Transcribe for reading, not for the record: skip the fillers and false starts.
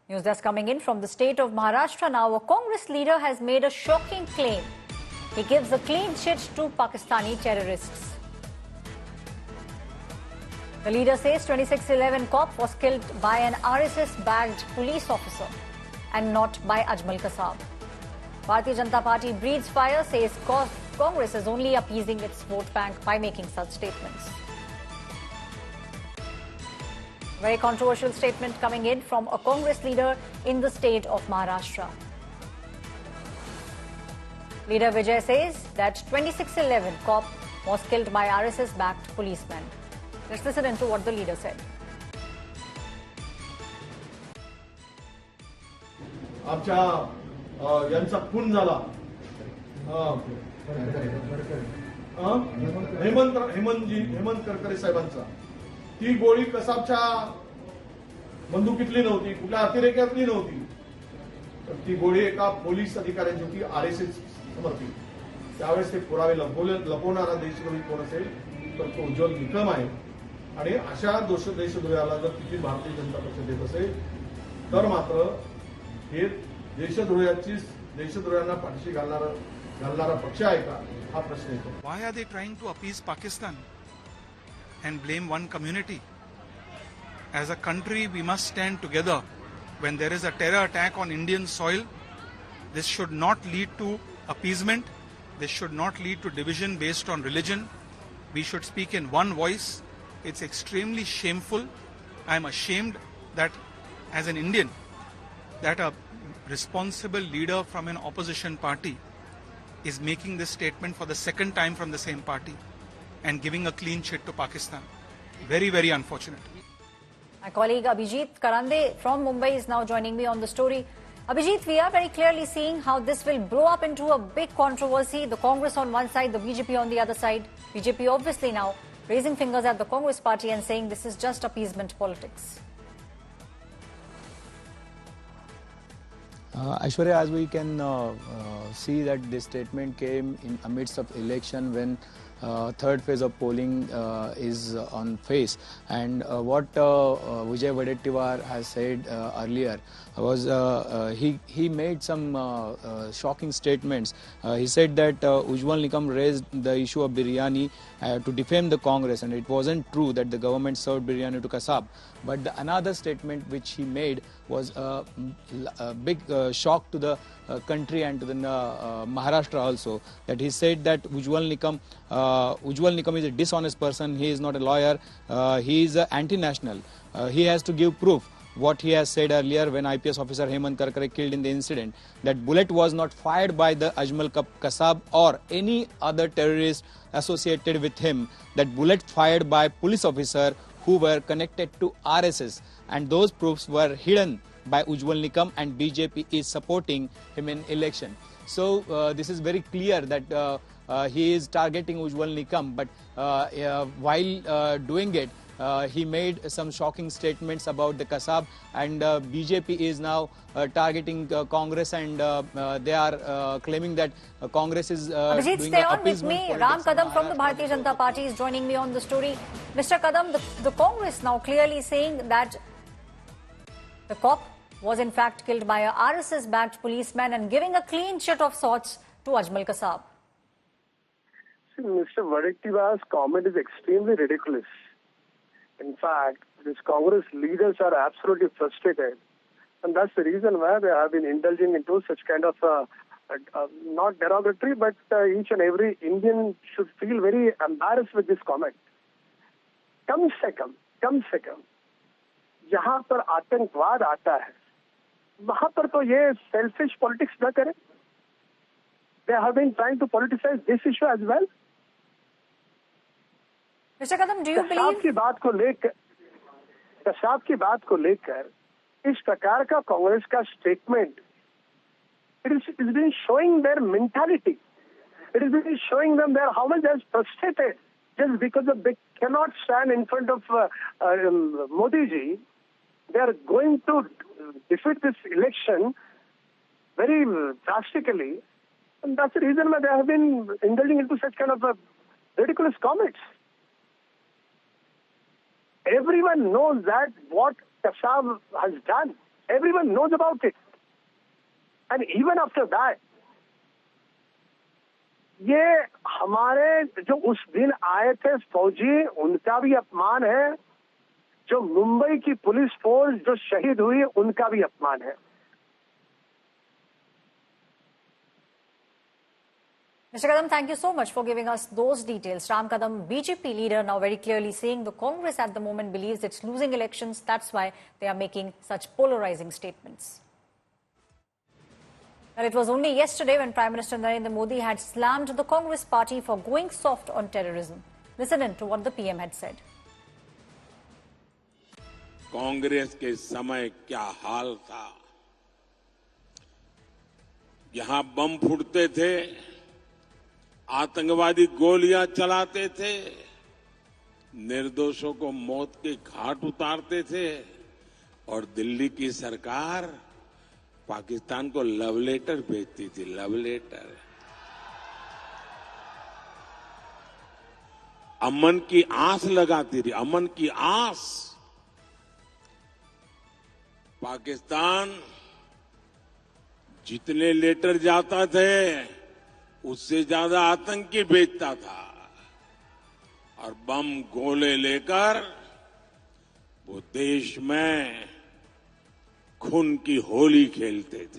News that's coming in from the state of Maharashtra now. A Congress leader has made a shocking claim. He gives a clean chit to Pakistani terrorists. The leader says 2611 cop was killed by an RSS-backed police officer and not by Ajmal Kasab. Bharatiya Janata Party breathes fire, says Congress is only appeasing its vote bank by making such statements. Very controversial statement coming in from a Congress leader in the state of Maharashtra. Leader Vijay says that 2611 cop was killed by RSS-backed policemen. Let's listen into what the leader said. यांचा खून झाला हेमंत करकरे साहेबांचा ती गोळी कसाबच्या बंदुकीतली नव्हती, कुठल्या अतिरेक्यातली नव्हती, तर ती गोळी एका पोलीस अधिकाऱ्यांची होती, आरएसएस समर्पित. त्यावेळेस ते पुरावे लपवणारा देशद्रोही कोण असेल तर तो उज्ज्वल निकम आहे. आणि अशा देशद्रोहाला जर तिथे भारतीय जनता पक्ष देत असेल तर मात्र हे देशद्रोह्यांना पाठीशी घालणारा पक्ष आहे का, हा प्रश्न येतो. Why are they trying to appease Pakistan and blame one community? As a country, we must stand together. When there is a terror attack on Indian soil, this should not lead to appeasement. This should not lead to division based on religion. We should speak in one voice. It's extremely shameful. I am ashamed that as an Indian, that a responsible leader from an opposition party is making this statement for the second time from the same party and giving a clean chit to Pakistan. Very, very unfortunate. My colleague Abhijit Karande from Mumbai is now joining me on the story. Abhijit, we are very clearly seeing how this will blow up into a big controversy. The Congress on one side, the BJP on the other side. BJP obviously now raising fingers at the Congress party and saying this is just appeasement politics. Aishwarya, as we can see that this statement came in amidst of election when third phase of polling is on phase, and what Vijay Wadettiwar has said earlier was he made some shocking statements. He said that Ujjwal Nikam raised the issue of biryani to defame the Congress, and it wasn't true that the government served biryani to Kasab. But another statement which he made was a big shock to the country and to the Maharashtra also, that he said that Ujjwal Nikam is a dishonest person. He is not a lawyer. He is anti-national. He has to give proof. What he has said earlier when IPS officer Hemant Karkare killed in the incident, that bullet was not fired by the Ajmal Kasab or any other terrorist associated with him. That bullet fired by police officer who were connected to RSS, and those proofs were hidden by Ujjwal Nikam, and BJP is supporting him in election. So this is very clear that he is targeting Ujjwal Nikam, but while doing it, he made some shocking statements about the Kasab, and BJP is now targeting Congress, and they are claiming that Congress is Abhijit, doing stay on with appeasement me. Ram Kadam from the Bharatiya Janata Party is joining me on the story. Mr. Kadam, the Congress now clearly saying that the cop was in fact killed by a RSS-backed policeman and giving a clean chit of sorts to Ajmal Kasab. See, Mr. Wadettiwar's comment is extremely ridiculous. In fact, these Congress leaders are absolutely frustrated, and that's the reason why they have been indulging into such kind of not derogatory, but each and every Indian should feel very embarrassed with this comment. कम से कम जहाँ पर आतंकवाद आता है वहाँ पर तो ये selfish politics न करें. They have been trying to politicize this issue as well. Mr. Kadam, do you believe Kasab की बात को लेकर इस प्रकार का कांग्रेस का statement, it is been showing their mentality. It is been showing them their how much they are frustrated just because they cannot stand in front of Modi ji. They are going to defeat this election very drastically, and that's the reason why they have been indulging into such kind of ridiculous comments. Everyone knows that what Kasab has done. Everyone knows about it. And even after that, ये हमारे जो उस दिन आए थे फौजी, उनका भी अपमान है। जो मुंबई की पुलिस फोर्स जो शहीद हुई, उनका भी अपमान है। Mr. Kadam, thank you so much for giving us those details. Ram Kadam, BJP leader, now very clearly saying the Congress at the moment believes it's losing elections. That's why they are making such polarizing statements. Well, it was only yesterday when Prime Minister Narendra Modi had slammed the Congress party for going soft on terrorism. Listen in to what the PM had said. Congress के समय क्या हाल था। यहां बम फूटते थे, आतंकवादी गोलियां चलाते थे, निर्दोषों को मौत के घाट उतारते थे और दिल्ली की सरकार पाकिस्तान को लव लेटर भेजती थी। लव लेटर, अमन की आस लगाती थी, अमन की आस। पाकिस्तान जितने लेटर जाता थे उससे ज्यादा आतंकी भेजता था और बम गोले लेकर वो देश में खून की होली खेलते थे।